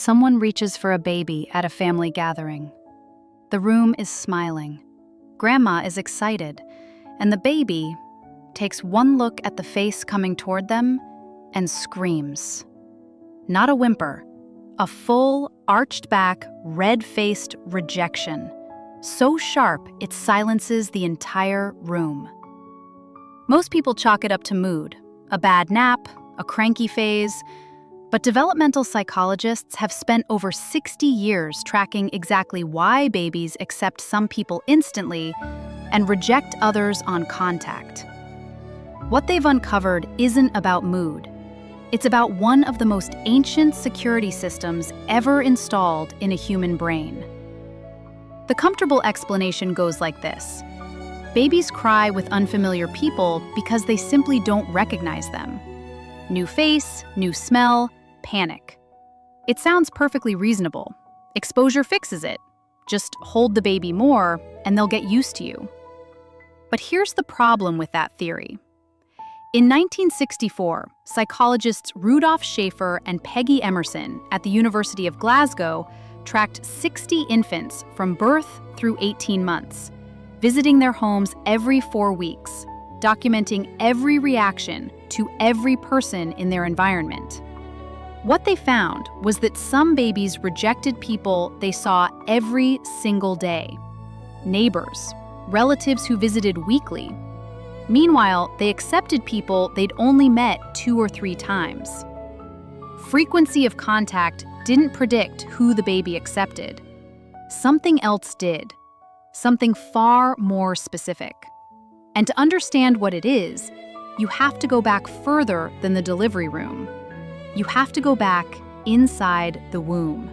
Someone reaches for a baby at a family gathering. The room is smiling. Grandma is excited, and the baby takes one look at the face coming toward them and screams. Not a whimper, a full, arched-back, red-faced rejection, so sharp it silences the entire room. Most people chalk it up to mood, a bad nap, a cranky phase, but developmental psychologists have spent over 60 years tracking exactly why babies accept some people instantly and reject others on contact. What they've uncovered isn't about mood. It's about one of the most ancient security systems ever installed in a human brain. The comfortable explanation goes like this. Babies cry with unfamiliar people because they simply don't recognize them. New face, new smell, panic. It sounds perfectly reasonable. Exposure fixes it. Just hold the baby more, and they'll get used to you. But here's the problem with that theory. In 1964, psychologists Rudolf Schaefer and Peggy Emerson at the University of Glasgow tracked 60 infants from birth through 18 months, visiting their homes every 4 weeks, documenting every reaction to every person in their environment. What they found was that some babies rejected people they saw every single day. Neighbors, relatives who visited weekly. Meanwhile, they accepted people they'd only met 2 or 3 times. Frequency of contact didn't predict who the baby accepted. Something else did. Something far more specific. And to understand what it is, you have to go back further than the delivery room. You have to go back inside the womb.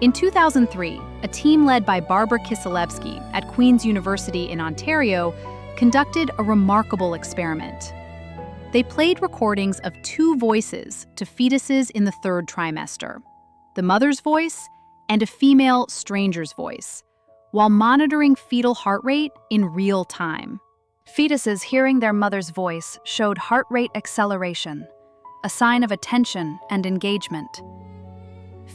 In 2003, a team led by Barbara Kiselewski at Queen's University in Ontario conducted a remarkable experiment. They played recordings of 2 voices to fetuses in the 3rd trimester, the mother's voice and a female stranger's voice, while monitoring fetal heart rate in real time. Fetuses hearing their mother's voice showed heart rate acceleration, a sign of attention and engagement.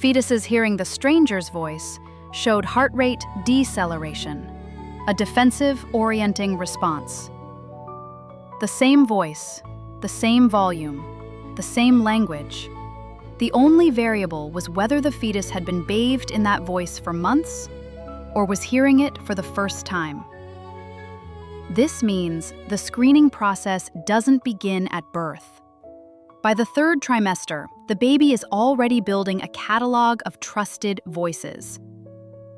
Fetuses hearing the stranger's voice showed heart rate deceleration, a defensive orienting response. The same voice, the same volume, the same language. The only variable was whether the fetus had been bathed in that voice for months or was hearing it for the first time. This means the screening process doesn't begin at birth. By the 3rd trimester, the baby is already building a catalog of trusted voices.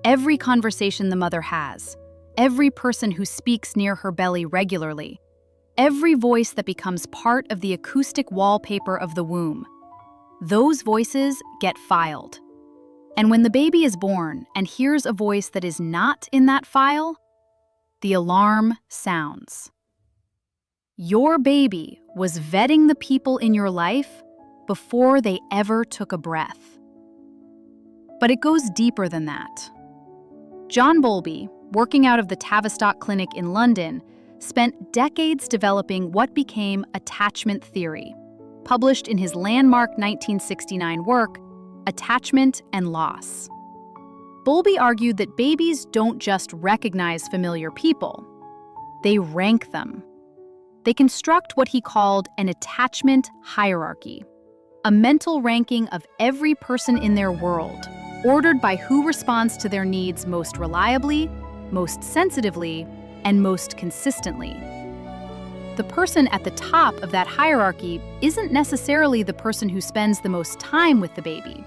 Every conversation the mother has, every person who speaks near her belly regularly, every voice that becomes part of the acoustic wallpaper of the womb. Those voices get filed. And when the baby is born and hears a voice that is not in that file, the alarm sounds. Your baby was vetting the people in your life before they ever took a breath. But it goes deeper than that. John Bowlby, working out of the Tavistock Clinic in London, spent decades developing what became attachment theory, published in his landmark 1969 work, Attachment and Loss. Bowlby argued that babies don't just recognize familiar people, they rank them. They construct what he called an attachment hierarchy, a mental ranking of every person in their world, ordered by who responds to their needs most reliably, most sensitively, and most consistently. The person at the top of that hierarchy isn't necessarily the person who spends the most time with the baby.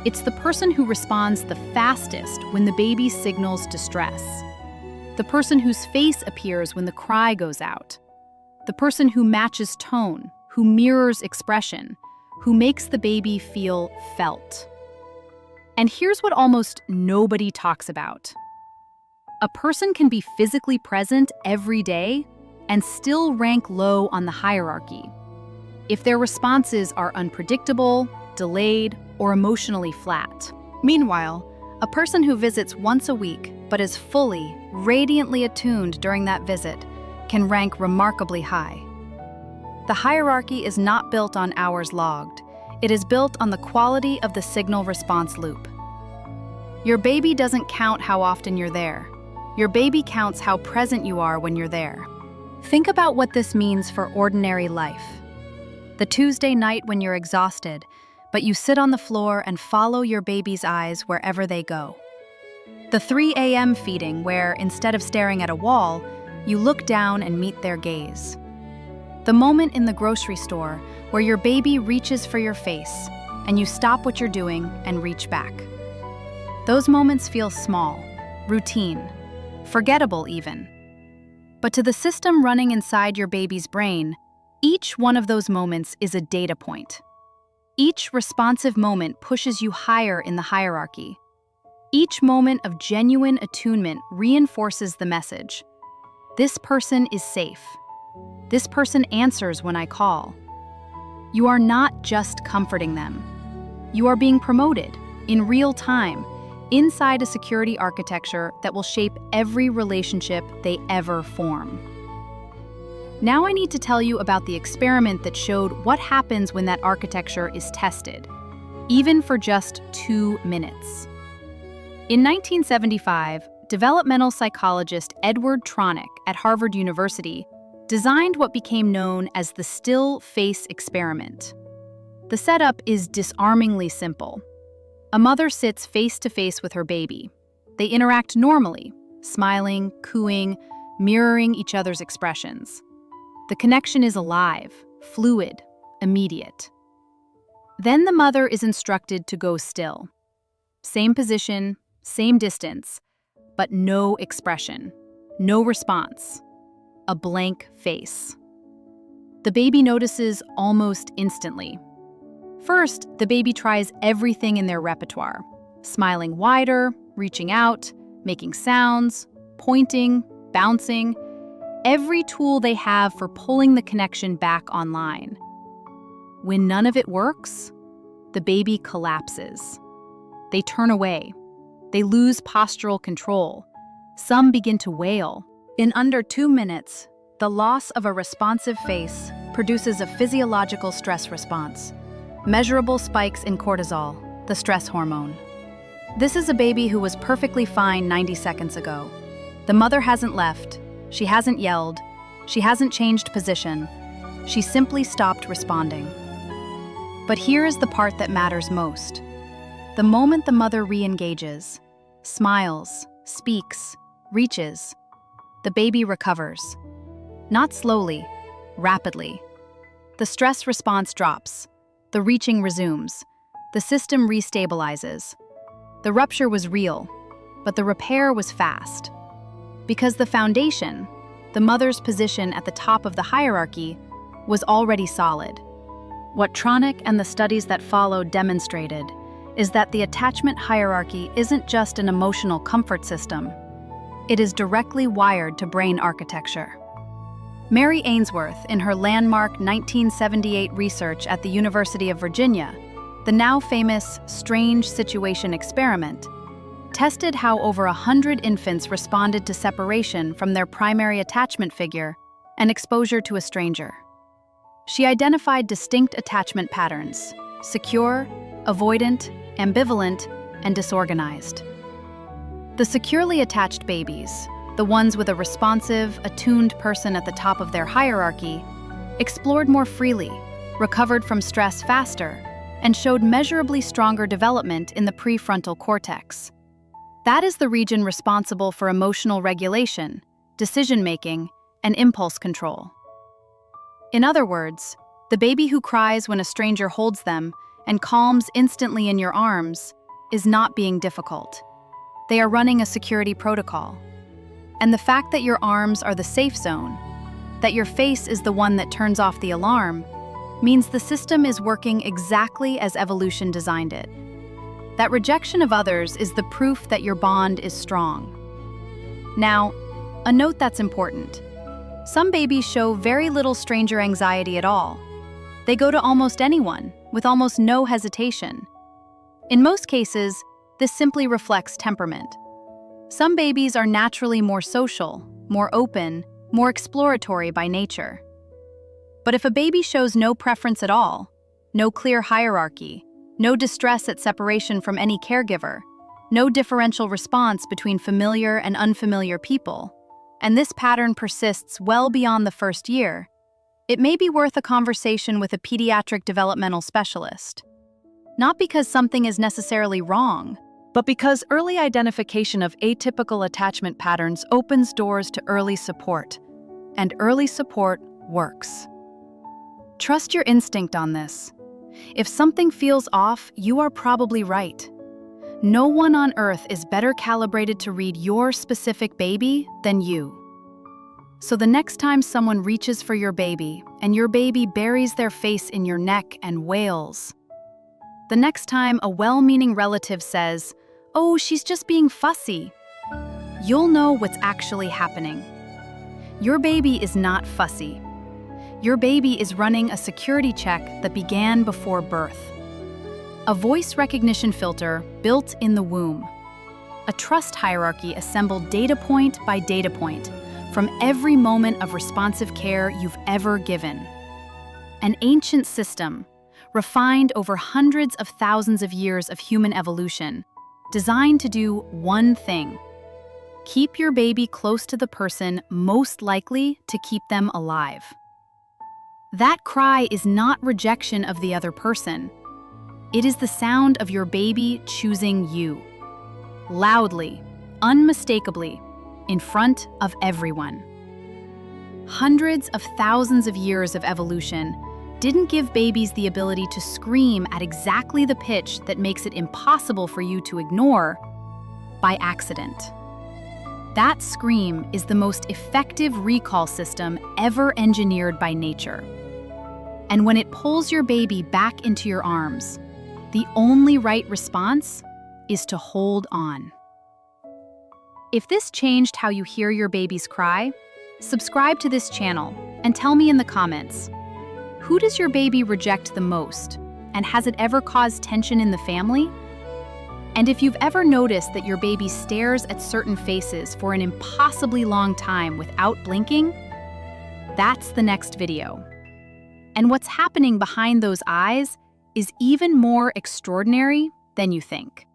It's the person who responds the fastest when the baby signals distress. The person whose face appears when the cry goes out. The person who matches tone, who mirrors expression, who makes the baby feel felt. And here's what almost nobody talks about. A person can be physically present every day and still rank low on the hierarchy if their responses are unpredictable, delayed, or emotionally flat. Meanwhile, a person who visits once a week but is fully, radiantly attuned during that visit can rank remarkably high. The hierarchy is not built on hours logged. It is built on the quality of the signal response loop. Your baby doesn't count how often you're there. Your baby counts how present you are when you're there. Think about what this means for ordinary life. The Tuesday night when you're exhausted, but you sit on the floor and follow your baby's eyes wherever they go. The 3 a.m. feeding where, instead of staring at a wall, you look down and meet their gaze. The moment in the grocery store where your baby reaches for your face and you stop what you're doing and reach back. Those moments feel small, routine, forgettable even. But to the system running inside your baby's brain, each one of those moments is a data point. Each responsive moment pushes you higher in the hierarchy. Each moment of genuine attunement reinforces the message. This person is safe. This person answers when I call. You are not just comforting them. You are being promoted, in real time, inside a security architecture that will shape every relationship they ever form. Now I need to tell you about the experiment that showed what happens when that architecture is tested, even for just 2 minutes. In 1975, developmental psychologist Edward Tronick at Harvard University designed what became known as the still face experiment. The setup is disarmingly simple. A mother sits face-to-face with her baby. They interact normally, smiling, cooing, mirroring each other's expressions. The connection is alive, fluid, immediate. Then the mother is instructed to go still. Same position, same distance, but no expression, no response, a blank face. The baby notices almost instantly. First, the baby tries everything in their repertoire, smiling wider, reaching out, making sounds, pointing, bouncing, every tool they have for pulling the connection back online. When none of it works, the baby collapses. They turn away. They lose postural control. Some begin to wail. In under 2 minutes, the loss of a responsive face produces a physiological stress response. Measurable spikes in cortisol, the stress hormone. This is a baby who was perfectly fine 90 seconds ago. The mother hasn't left. She hasn't yelled. She hasn't changed position. She simply stopped responding. But here is the part that matters most. The moment the mother re-engages, smiles, speaks, reaches, the baby recovers. Not slowly, rapidly. The stress response drops. The reaching resumes. The system restabilizes. The rupture was real, but the repair was fast. Because the foundation, the mother's position at the top of the hierarchy, was already solid. What Tronick and the studies that followed demonstrated is that the attachment hierarchy isn't just an emotional comfort system. It is directly wired to brain architecture. Mary Ainsworth, in her landmark 1978 research at the University of Virginia, the now famous Strange Situation Experiment, tested how over 100 infants responded to separation from their primary attachment figure and exposure to a stranger. She identified distinct attachment patterns: secure, avoidant, ambivalent, and disorganized. The securely attached babies, the ones with a responsive, attuned person at the top of their hierarchy, explored more freely, recovered from stress faster, and showed measurably stronger development in the prefrontal cortex. That is the region responsible for emotional regulation, decision-making, and impulse control. In other words, the baby who cries when a stranger holds them and calms instantly in your arms is not being difficult. They are running a security protocol. And the fact that your arms are the safe zone, that your face is the one that turns off the alarm, means the system is working exactly as evolution designed it. That rejection of others is the proof that your bond is strong. Now, a note that's important. Some babies show very little stranger anxiety at all. They go to almost anyone, with almost no hesitation. In most cases, this simply reflects temperament. Some babies are naturally more social, more open, more exploratory by nature. But if a baby shows no preference at all, No clear hierarchy. No distress at separation from any caregiver. No differential response between familiar and unfamiliar people. And this pattern persists well beyond the first year. It may be worth a conversation with a pediatric developmental specialist. Not because something is necessarily wrong, but because early identification of atypical attachment patterns opens doors to early support. And early support works. Trust your instinct on this. If something feels off, you are probably right. No one on earth is better calibrated to read your specific baby than you. So the next time someone reaches for your baby and your baby buries their face in your neck and wails, the next time a well-meaning relative says, "Oh, she's just being fussy," you'll know what's actually happening. Your baby is not fussy. Your baby is running a security check that began before birth. A voice recognition filter built in the womb. A trust hierarchy assembled data point by data point from every moment of responsive care you've ever given. An ancient system, refined over hundreds of thousands of years of human evolution, designed to do one thing: keep your baby close to the person most likely to keep them alive. That cry is not rejection of the other person. It is the sound of your baby choosing you. Loudly, unmistakably, in front of everyone. Hundreds of thousands of years of evolution didn't give babies the ability to scream at exactly the pitch that makes it impossible for you to ignore by accident. That scream is the most effective recall system ever engineered by nature. And when it pulls your baby back into your arms, the only right response is to hold on. If this changed how you hear your baby's cry, subscribe to this channel and tell me in the comments, who does your baby reject the most, and has it ever caused tension in the family? And if you've ever noticed that your baby stares at certain faces for an impossibly long time without blinking, that's the next video. And what's happening behind those eyes is even more extraordinary than you think.